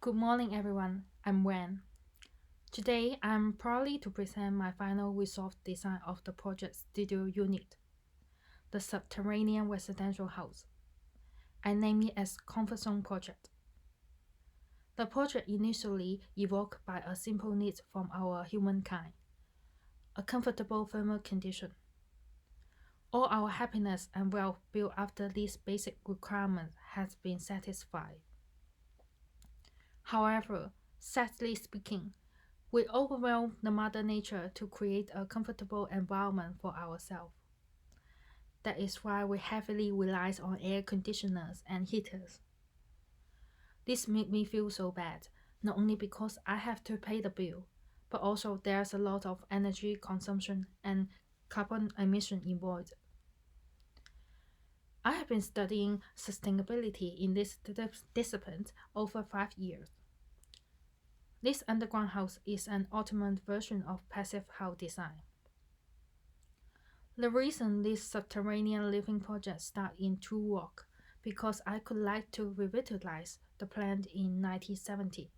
Good morning, everyone. I'm Wen. Today, I'm proudly to present my final resolved design of the project studio unit, the subterranean residential house. I named it as Comfort Zone Project. The project initially evoked by a simple need from our humankind, a comfortable thermal condition. All our happiness and wealth built after these basic requirements has been satisfied. However, sadly speaking, we overwhelm the Mother Nature to create a comfortable environment for ourselves. That is why we heavily rely on air conditioners and heaters. This made me feel so bad, not only because I have to pay the bill, but also there's a lot of energy consumption and carbon emission involved. I have been studying sustainability in this discipline over 5 years. This underground house is an ultimate version of passive house design. The reason this subterranean living project started in true work because I could like to revitalize the plant in 1970.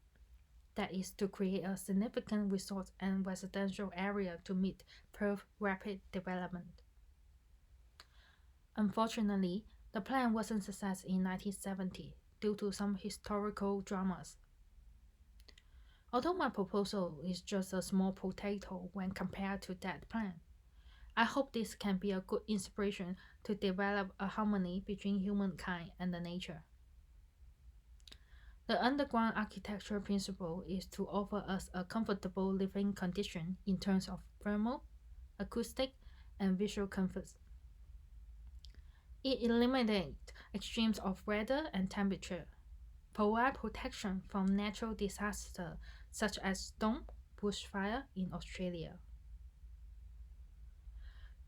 That is to create a significant resort and residential area to meet Perth's rapid development. Unfortunately, the plan wasn't a success in 1970 due to some historical dramas. Although my proposal is just a small potato when compared to that plan, I hope this can be a good inspiration to develop a harmony between humankind and the nature. The underground architecture principle is to offer us a comfortable living condition in terms of thermal, acoustic, and visual comforts. It eliminates extremes of weather and temperature, provide protection from natural disasters such as storm, bushfire in Australia.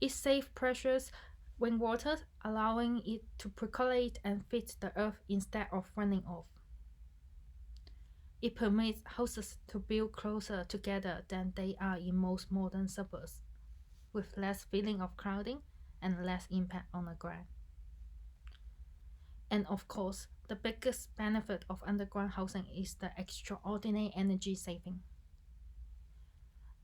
It saves precious rainwater, allowing it to percolate and feed the earth instead of running off. It permits houses to build closer together than they are in most modern suburbs, with less feeling of crowding and less impact on the ground. And of course, the biggest benefit of underground housing is the extraordinary energy saving.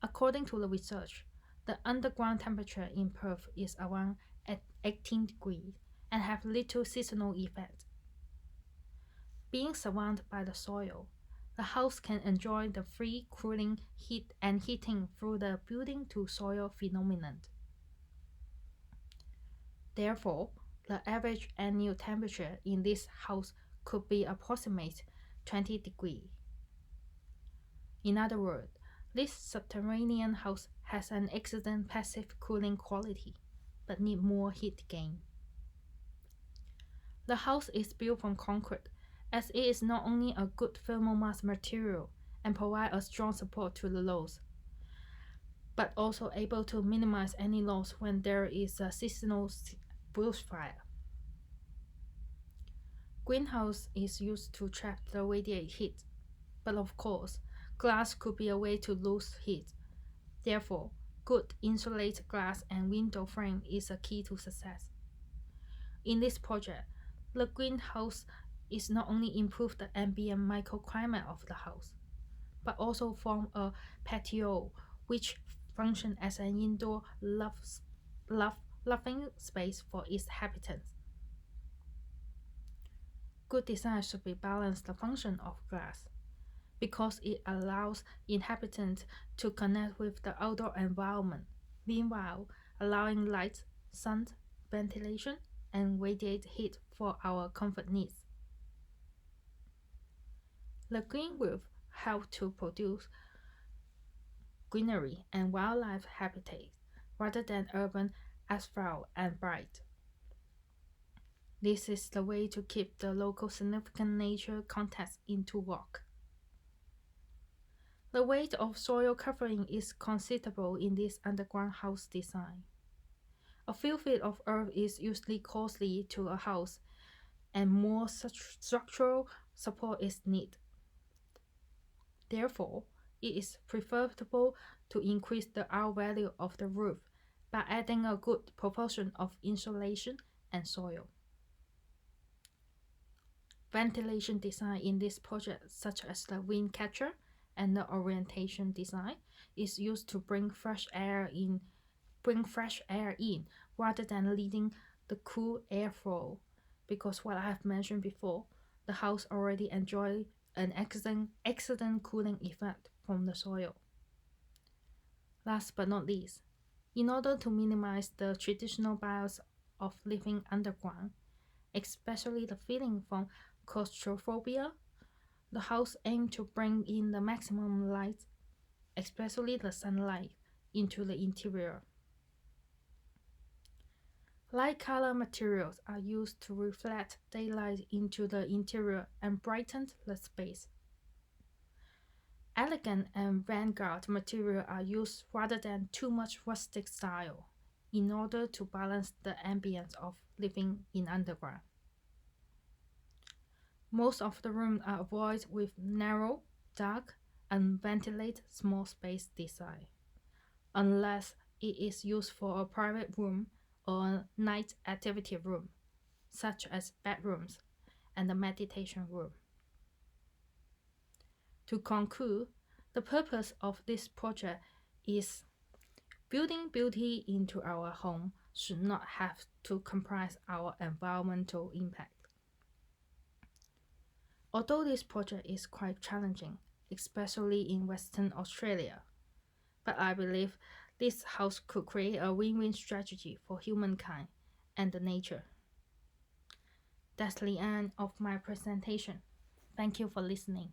According to the research, the underground temperature in Perth is around 18 degrees and have little seasonal effect. Being surrounded by the soil, the house can enjoy the free cooling, heat and heating through the building to soil phenomenon. Therefore, the average annual temperature in this house could be approximate 20 degrees. In other words, this subterranean house has an excellent passive cooling quality, but need more heat gain. The house is built from concrete, as it is not only a good thermal mass material and provide a strong support to the loads, but also able to minimize any loss when there is a seasonal bushfire. Greenhouse is used to trap the radiant heat, but of course, glass could be a way to lose heat. Therefore, good insulated glass and window frame is a key to success. In this project, the greenhouse is not only improve the ambient microclimate of the house, but also form a patio which function as an indoor loving space for its inhabitants. Good design should be balance the function of glass, because it allows inhabitants to connect with the outdoor environment, meanwhile allowing light, sun, ventilation, and radiate heat for our comfort needs. The green roof helps to produce greenery and wildlife habitat rather than urban asphalt and bright. This is the way to keep the local significant nature context into work. The weight of soil covering is considerable in this underground house design. A few feet of earth is usually costly to a house, and more structural support is needed. Therefore, it is preferable to increase the R value of the roof by adding a good proportion of insulation and soil. ventilation design in this project, such as the wind catcher and the orientation design, is used to bring fresh air in rather than leading the cool airflow, because what I have mentioned before, the house already enjoy an excellent cooling effect from the soil. Last but not least, in order to minimize the traditional bias of living underground, especially the feeling from claustrophobia, the house aimed to bring in the maximum light, especially the sunlight, into the interior. Light color materials are used to reflect daylight into the interior and brighten the space. Elegant and vanguard material are used rather than too much rustic style, in order to balance the ambience of living in underground. Most of the rooms are avoided with narrow, dark, unventilated small space design, unless it is used for a private room or a night activity room, such as bedrooms and the meditation room. To conclude, the purpose of this project is building beauty into our home should not have to compromise our environmental impact. Although this project is quite challenging, especially in Western Australia, but I believe this house could create a win-win strategy for humankind and the nature. That's the end of my presentation. Thank you for listening.